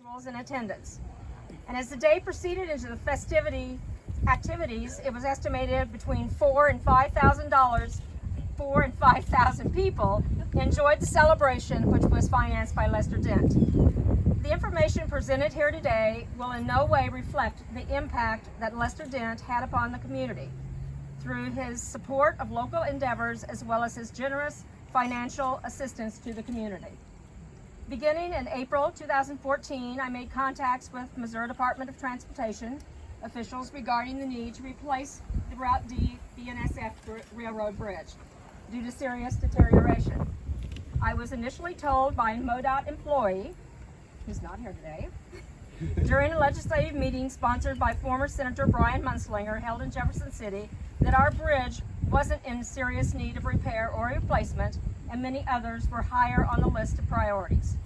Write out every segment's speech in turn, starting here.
individuals in attendance. And as the day proceeded into the festivity activities, it was estimated between $4,000 and $5,000, 4,000 and 5,000 people enjoyed the celebration, which was financed by Lester Dent. The information presented here today will in no way reflect the impact that Lester Dent had upon the community through his support of local endeavors as well as his generous financial assistance to the community. Beginning in April 2014, I made contacts with Missouri Department of Transportation officials regarding the need to replace the Route D BNSF Railroad Bridge due to serious deterioration. I was initially told by a MoDOT employee, who's not here today, during a legislative meeting sponsored by former Senator Brian Munslinger held in Jefferson City, that our bridge wasn't in serious need of repair or replacement, and many others were higher on the list of priorities.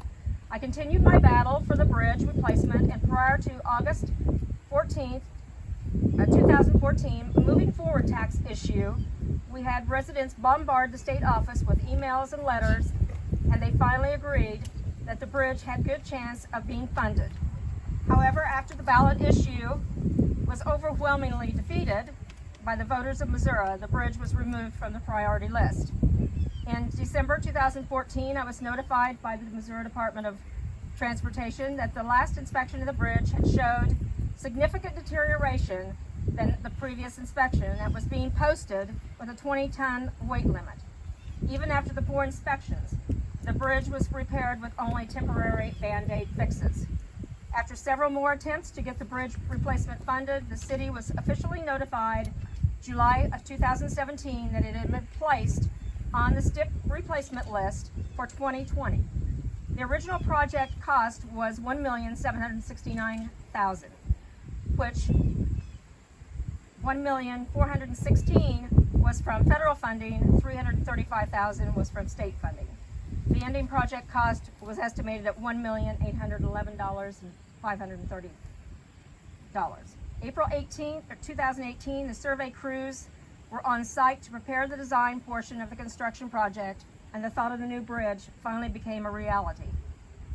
I continued my battle for the bridge replacement, and prior to August 14th, 2014, moving forward tax issue, we had residents bombard the state office with emails and letters, and they finally agreed that the bridge had good chance of being funded. However, after the ballot issue was overwhelmingly defeated by the voters of Missouri, the bridge was removed from the priority list. In December 2014, I was notified by the Missouri Department of Transportation that the last inspection of the bridge had showed significant deterioration than the previous inspection, and that was being posted with a 20-ton weight limit. Even after the 4 inspections, the bridge was repaired with only temporary Band-Aid fixes. After several more attempts to get the bridge replacement funded, the city was officially notified July of 2017 that it had been placed on the STIP replacement list for 2020. The original project cost was $1,769,000, which $1,416,000 was from federal funding, $335,000 was from state funding. The ending project cost was estimated at $1,811,530. April 18th, 2018, the survey crews were on site to prepare the design portion of the construction project, and the thought of the new bridge finally became a reality.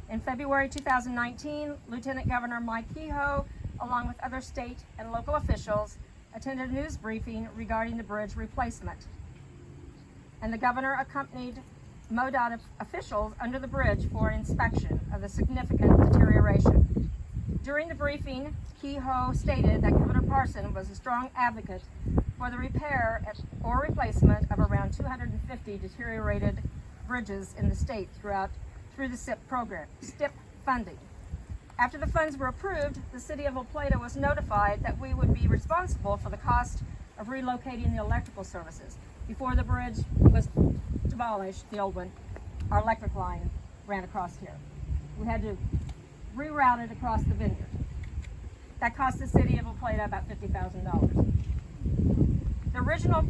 In February 2019, Lieutenant Governor Mike Kehoe, along with other state and local officials, attended a news briefing regarding the bridge replacement. And the governor accompanied MoDOT officials under the bridge for an inspection of the significant deterioration. During the briefing, Kehoe stated that Governor Parson was a strong advocate for the repair or replacement of around 250 deteriorated bridges in the state through the STIP program, STIP funding. After the funds were approved, the City of La Plata was notified that we would be responsible for the cost of relocating the electrical services. Before the bridge was demolished, the old one, our electric line ran across here. We had to reroute it across the vineyard. That cost the City of La Plata about $50,000. The original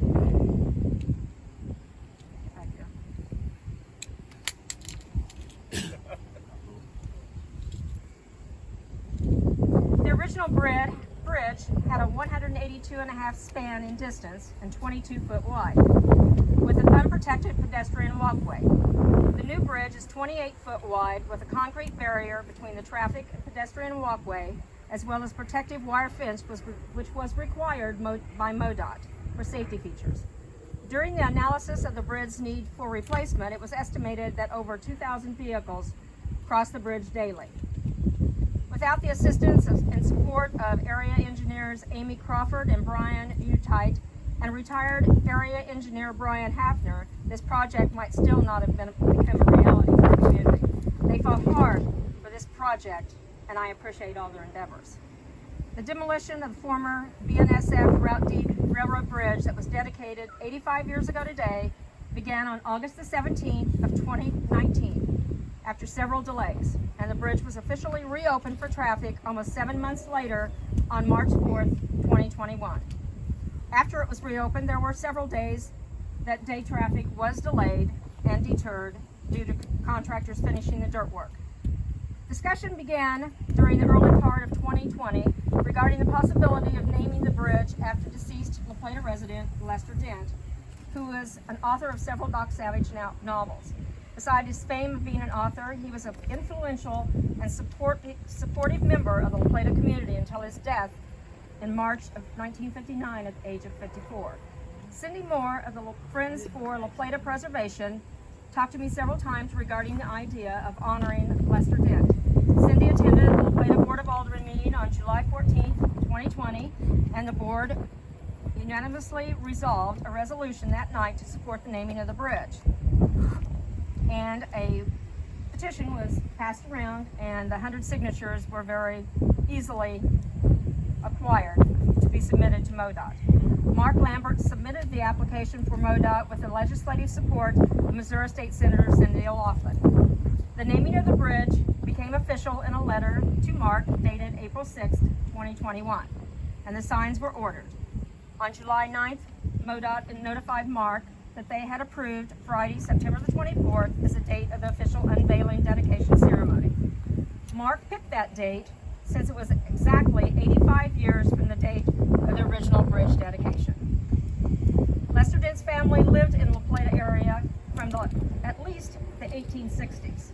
bridge had a 182.5 span in distance and 22 foot wide, with an unprotected pedestrian walkway. The new bridge is 28 foot wide with a concrete barrier between the traffic and pedestrian walkway, as well as protective wire fence, which was required by MoDOT for safety features. During the analysis of the bridge's need for replacement, it was estimated that over 2,000 vehicles cross the bridge daily. Without the assistance and support of area engineers Amy Crawford and Brian Utite and retired area engineer Brian Hafner, this project might still not have become a reality for the community. They fought hard for this project, and I appreciate all their endeavors. The demolition of the former BNSF Route D Railroad Bridge that was dedicated 85 years ago today began on August the 17th of 2019 after several delays, and the bridge was officially reopened for traffic almost 7 months later on March 4th, 2021. After it was reopened, there were several days that day traffic was delayed and deterred due to contractors finishing the dirt work. Discussion began during the early part of 2020 regarding the possibility of naming the bridge after deceased La Plata resident Lester Dent, who is an author of several Doc Savage novels. Beside his fame of being an author, he was an influential and supportive member of the La Plata community until his death in March of 1959 at the age of 54. Cindy Moore of the Friends for La Plata Preservation talked to me several times regarding the idea of honoring Lester Dent. Cindy attended the La Plata Board of Aldermen meeting on July 14, 2020, and the board unanimously resolved a resolution that night to support the naming of the bridge. And a petition was passed around, and the 100 signatures were very easily acquired to be submitted to MoDOT. Mark Lambert submitted the application for MoDOT with the legislative support of Missouri State Senator Cindy O'Loughlin. The naming of the bridge became official in a letter to Mark dated April 6, 2021, and the signs were ordered. On July 9th, MoDOT notified Mark that they had approved Friday, September the 24th as the date of the official unveiling dedication ceremony. Mark picked that date since it was exactly 85 years from the date of the original bridge dedication. Lester Dent's family lived in La Plata area from at least the 1860s.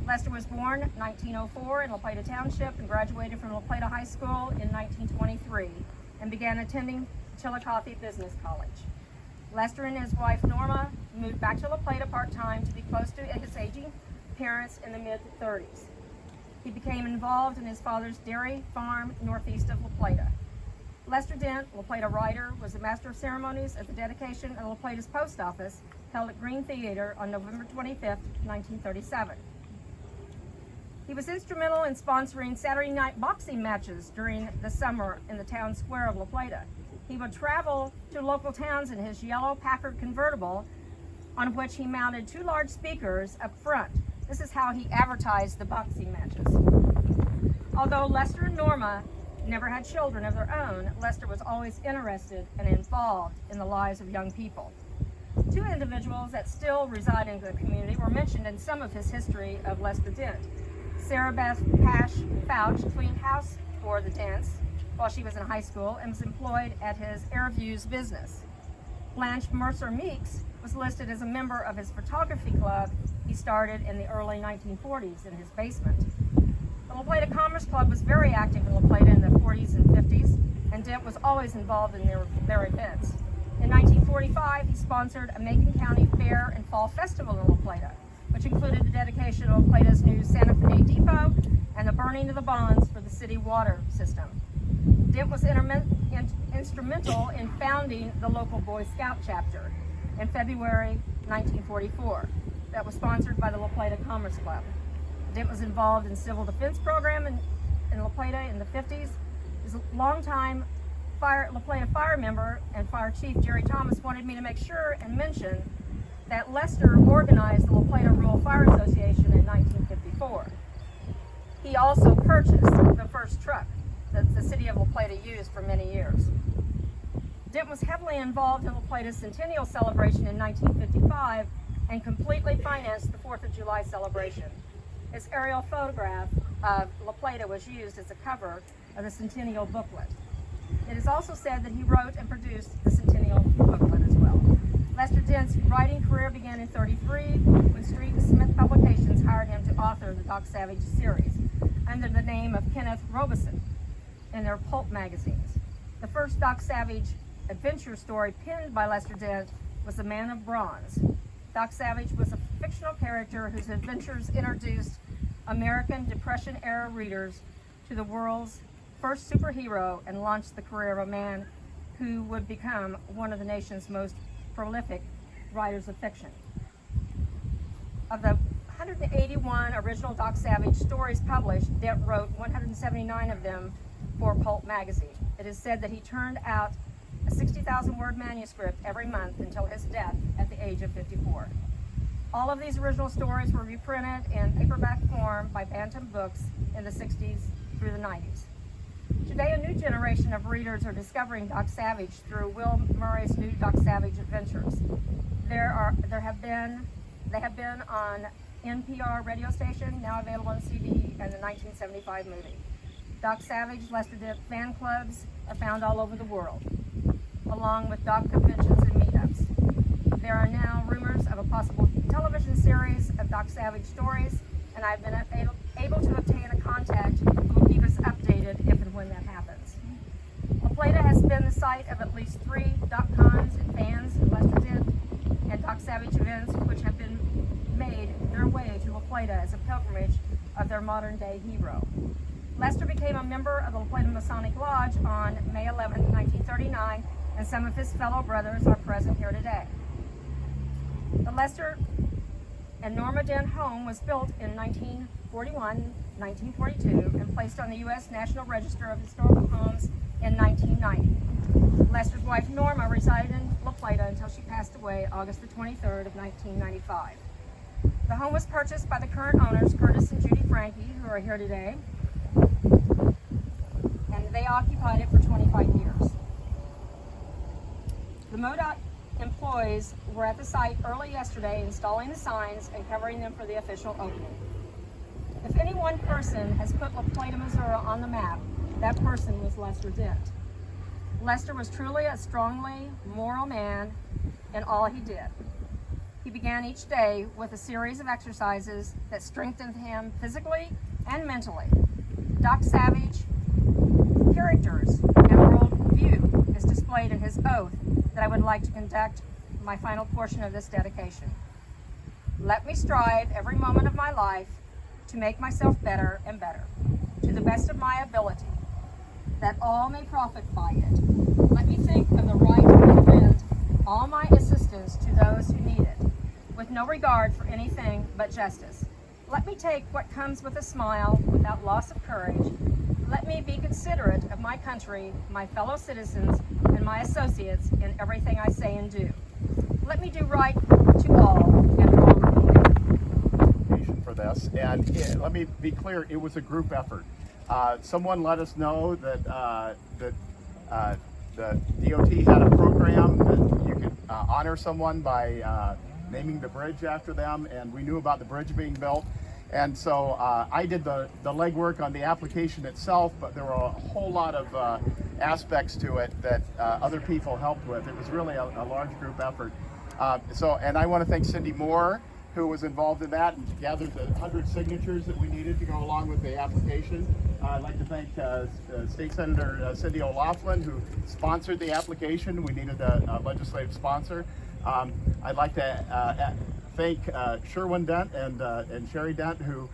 Lester was born 1904 in La Plata Township and graduated from La Plata High School in 1923 and began attending Chillicothe Business College. Lester and his wife Norma moved back to La Plata part-time to be close to his aging parents in the mid-30s. He became involved in his father's dairy farm northeast of La Plata. Lester Dent, La Plata writer, was the master of ceremonies at the dedication of La Plata's post office held at Green Theater on November 25, 1937. He was instrumental in sponsoring Saturday night boxing matches during the summer in the town square of La Plata. He would travel to local towns in his yellow Packard convertible, on which he mounted 2 large speakers up front. This is how he advertised the boxing matches. Although Lester and Norma never had children of their own, Lester was always interested and involved in the lives of young people. 2 individuals that still reside in the community were mentioned in some of his history of Lester Dent. Sarah Beth Pash Fouch cleaned house for the Dents while she was in high school and was employed at his Airviews business. Blanche Mercer Meeks was listed as a member of his photography club he started in the early 1940s in his basement. The La Plata Commerce Club was very active in La Plata in the 40s and 50s, and Dent was always involved in their events. In 1945, he sponsored a Macon County Fair and Fall Festival in La Plata, which included the dedication of La Plata's new Santa Fe Depot and the burning of the bonds for the city water system. Dent was instrumental in founding the local Boy Scout chapter in February 1944 that was sponsored by the La Plata Commerce Club. Dent was involved in civil defense program in La Plata in the 50s. His longtime La Plata fire member and fire chief Jerry Thomas wanted me to make sure and mention that Lester organized the La Plata Rural Fire Association in 1954. He also purchased the first truck that the city of La Plata used for many years. Dent was heavily involved in La Plata's centennial celebration in 1955 and completely financed the 4th of July celebration. His aerial photograph of La Plata was used as a cover of the centennial booklet. It is also said that he wrote and produced the centennial booklet as well. Lester Dent's writing career began in '33 when Street and Smith Publications hired him to author the Doc Savage series under the name of Kenneth Robeson in their pulp magazines. The first Doc Savage adventure story penned by Lester Dent was The Man of Bronze. Doc Savage was a fictional character whose adventures introduced American Depression-era readers to the world's first superhero and launched the career of a man who would become one of the nation's most prolific writers of fiction. Of the 181 original Doc Savage stories published, Dent wrote 179 of them for Pulp magazine. It is said that he turned out a 60,000-word manuscript every month until his death at the age of 54. All of these original stories were reprinted in paperback form by Bantam Books in the 60s through the 90s. Today, a new generation of readers are discovering Doc Savage through Will Murray's new Doc Savage Adventures. They have been on NPR radio station, now available on CD, and the 1975 movie. Doc Savage, Lester Dent fan clubs are found all over the world, along with Doc conventions and meetups. There are now rumors of a possible television series of Doc Savage stories, and I've been able to obtain a contact who will keep us updated if and when that happens. La Plata has been the site of at least 3 Doc Cons and fans of Lester Dent and Doc Savage events, which have been made their way to La Plata as a pilgrimage of their modern-day hero. Lester became a member of the La Plata Masonic Lodge on May 11, 1939, and some of his fellow brothers are present here today. The Lester and Norma Dent home was built in 1941, 1942, and placed on the U.S. National Register of Historical Homes in 1990. Lester's wife Norma resided in La Plata until she passed away August the 23rd of 1995. The home was purchased by the current owners, Curtis and Judy Frankie, who are here today, and they occupied it for 25 years. The MoDOT employees were at the site early yesterday installing the signs and covering them for the official opening. If any one person has put La Plata, Missouri on the map, that person was Lester Dent. Lester was truly a strongly moral man in all he did. He began each day with a series of exercises that strengthened him physically and mentally. Doc Savage characters and worldview is displayed in his oath that I would like to conduct my final portion of this dedication. Let me strive every moment of my life to make myself better and better, to the best of my ability, that all may profit by it. Let me think of the right to lend all my assistance to those who need it, with no regard for anything but justice. Let me take what comes with a smile without loss of courage. Let me be considerate of my country, my fellow citizens, and my associates in everything I say and do. Let me do right to all and wrong to none. For this, and let me be clear, it was a group effort. Someone let us know that the DOT had a program that you could honor someone by naming the bridge after them, and we knew about the bridge being built. And so I did the legwork on the application itself, but there were a whole lot of aspects to it that other people helped with. It was really a large group effort. And I want to thank Cindy Moore, who was involved in that and gathered the 100 signatures that we needed to go along with the application. I'd like to thank State Senator Cindy O'Laughlin, who sponsored the application. We needed a legislative sponsor. I'd like to thank Sherwin Dent and Sherry Dent, who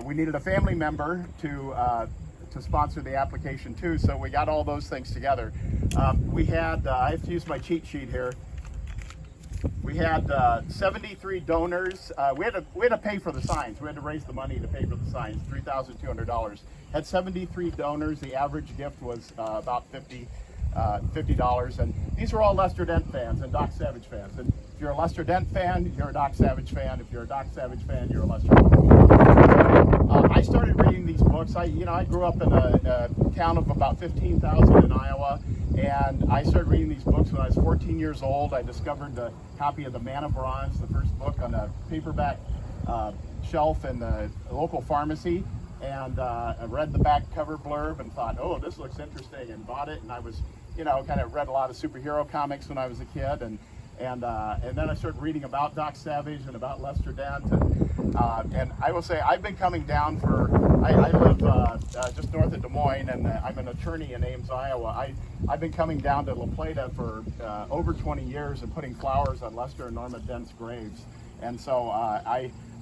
we needed a family member to sponsor the application too. So we got all those things together. We had, I have to use my cheat sheet here. We had 73 donors. We had to pay for the signs. We had to raise the money to pay for the signs, $3,200. Had 73 donors. The average gift was about $50. And these were all Lester Dent fans and Doc Savage fans. And if you're a Lester Dent fan, you're a Doc Savage fan. If you're a Doc Savage fan, you're a Lester Dent fan. I started reading these books. I grew up in a town of about 15,000 in Iowa, and I started reading these books when I was 14 years old. I discovered the copy of The Man of Bronze, the first book, on a paperback shelf in the local pharmacy, and I read the back cover blurb and thought, oh, this looks interesting, and bought it. And I was, kind of read a lot of superhero comics when I was a kid, and then I started reading about Doc Savage and about Lester Dent, and I will say I've been coming down I live just north of Des Moines, and I'm an attorney in Ames, Iowa. I've been coming down to La Plata for over 20 years and putting flowers on Lester and Norma Dent's graves, and so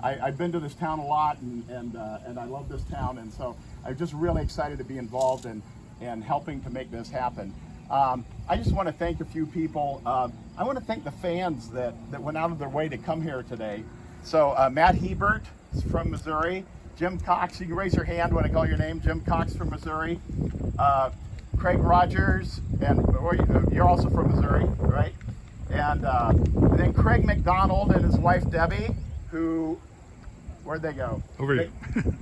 I've been to this town a lot, and I love this town, and so I'm just really excited to be involved in helping to make this happen. I just want to thank a few people. I want to thank the fans that went out of their way to come here today. So Matt Hebert is from Missouri. Jim Cox, you can raise your hand when I call your name. Jim Cox from Missouri. Craig Rogers, and you're also from Missouri, right? And then Craig McDonald and his wife Debbie, where'd they go? Over here.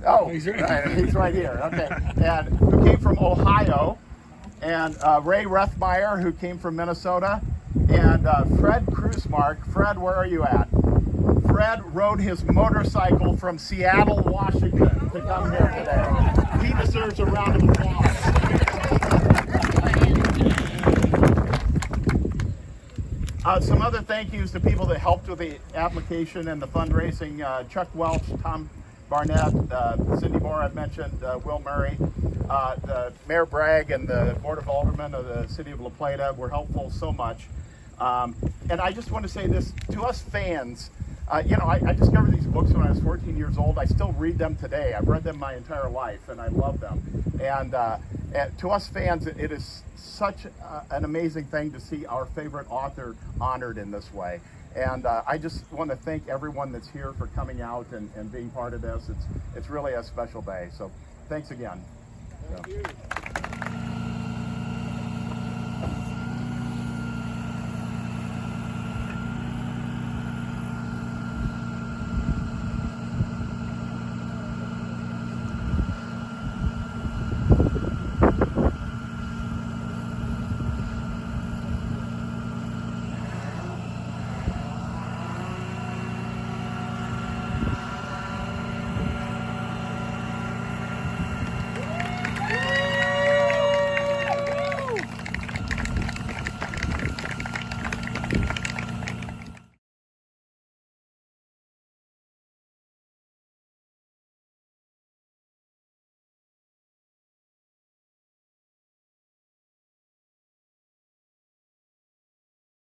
Oh, he's right here. Okay. And who came from Ohio. And Ray Rethmeyer, who came from Minnesota, and Fred Krusmark. Fred, where are you at? Fred rode his motorcycle from Seattle, Washington to come here today. He deserves a round of applause. Some other thank yous to people that helped with the application and the fundraising. Chuck Welch, Tom Barnett, Cindy Moore, I've mentioned, Will Murray, the Mayor Bragg and the Board of Aldermen of the City of La Plata were helpful so much. And I just want to say this, to us fans, you know, I discovered these books when I was 14 years old. I still read them today. I've read them my entire life, and I love them. And to us fans, it is such an amazing thing to see our favorite author honored in this way. And I just want to thank everyone that's here for coming out and being part of this. It's really a special day. So thanks again. Thank you.